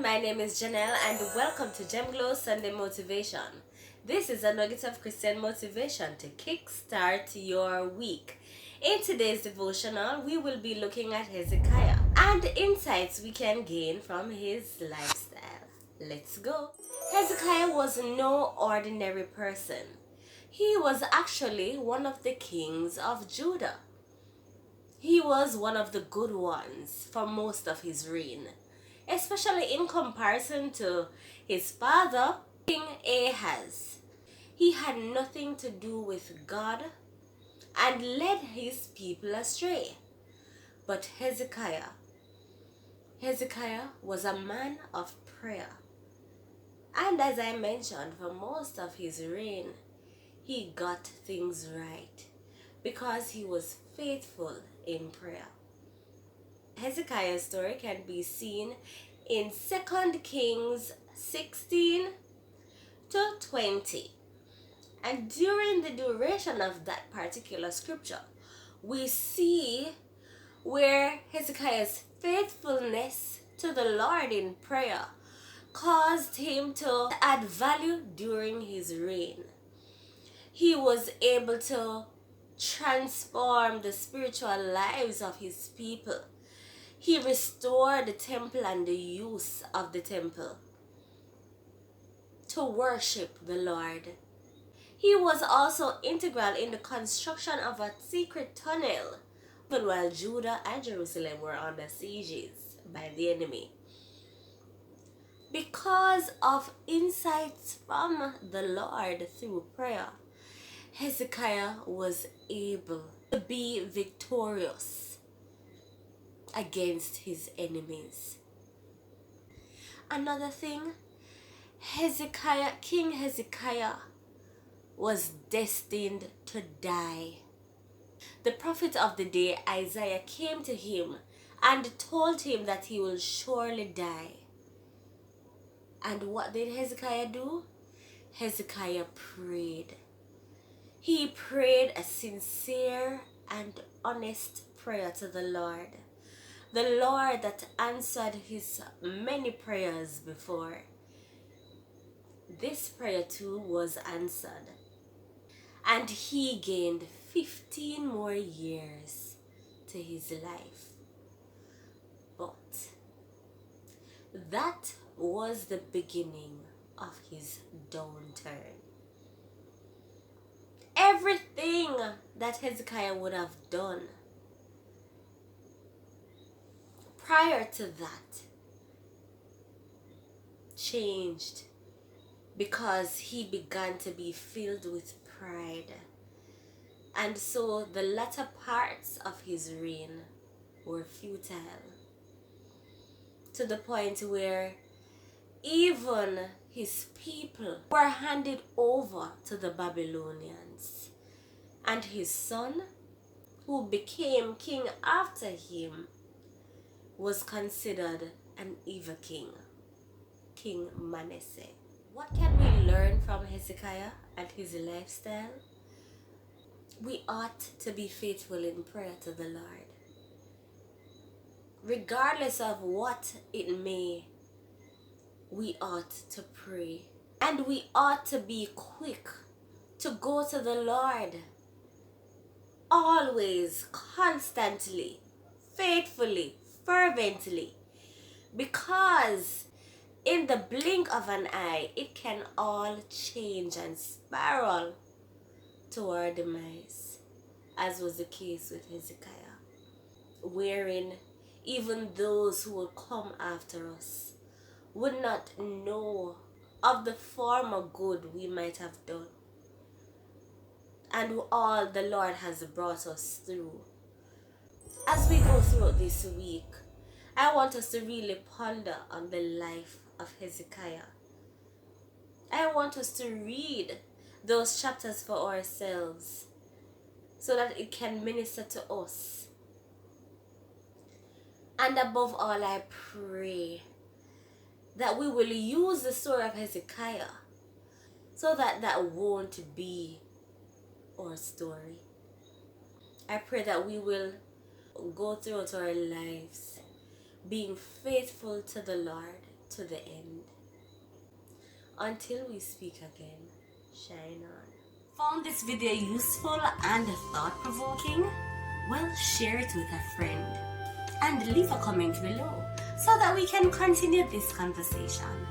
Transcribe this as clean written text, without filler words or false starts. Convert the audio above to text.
my name is Jhenelle and welcome to JheMGlows Sunday Motivation. This is a nugget of Christian motivation to kickstart your week. In today's devotional, we will be looking at Hezekiah and insights we can gain from his lifestyle. Let's go. Hezekiah was no ordinary person. He was actually one of the kings of Judah. He was one of the good ones for most of his reign, especially in comparison to his father, King Ahaz. He had nothing to do with God and led his people astray. But Hezekiah was a man of prayer. And as I mentioned, for most of his reign, he got things right because he was faithful in prayer. Hezekiah's story can be seen in 2 Kings 16 to 20. And during the duration of that particular scripture, we see where Hezekiah's faithfulness to the Lord in prayer caused him to add value during his reign. He was able to transform the spiritual lives of his people. He restored the temple and the use of the temple to worship the Lord. He was also integral in the construction of a secret tunnel, even while Judah and Jerusalem were under sieges by the enemy. Because of insights from the Lord through prayer, Hezekiah was able to be victorious against his enemies. Another thing, King Hezekiah was destined to die. The prophet of the day, Isaiah, came to him and told him that he will surely die. And what did Hezekiah do? Hezekiah prayed. He prayed a sincere and honest prayer to the Lord that answered his many prayers before. This prayer too was answered, and he gained 15 more years to his life. But that was the beginning of his downturn. Everything that Hezekiah would have done prior to that changed because he began to be filled with pride. And so the latter parts of his reign were futile, to the point where even his people were handed over to the Babylonians. And his son, who became king after him, was considered an evil king, King Manasseh. What can we learn from Hezekiah and his lifestyle? We ought to be faithful in prayer to the Lord, regardless of what it may. We ought to pray, and we ought to be quick to go to the Lord, always, constantly, faithfully, fervently, because in the blink of an eye, it can all change and spiral to our demise, as was the case with Hezekiah, wherein even those who will come after us would not know of the former good we might have done and all the Lord has brought us through. As we go throughout this week, I want us to really ponder on the life of Hezekiah. I want us to read those chapters for ourselves so that it can minister to us. And above all, I pray that we will use the story of Hezekiah so that that won't be our story. I pray that we will go throughout our lives being faithful to the Lord, to the end. Until we speak again, shine on. Found this video useful and thought-provoking? Well, share it with a friend and leave a comment below so that we can continue this conversation.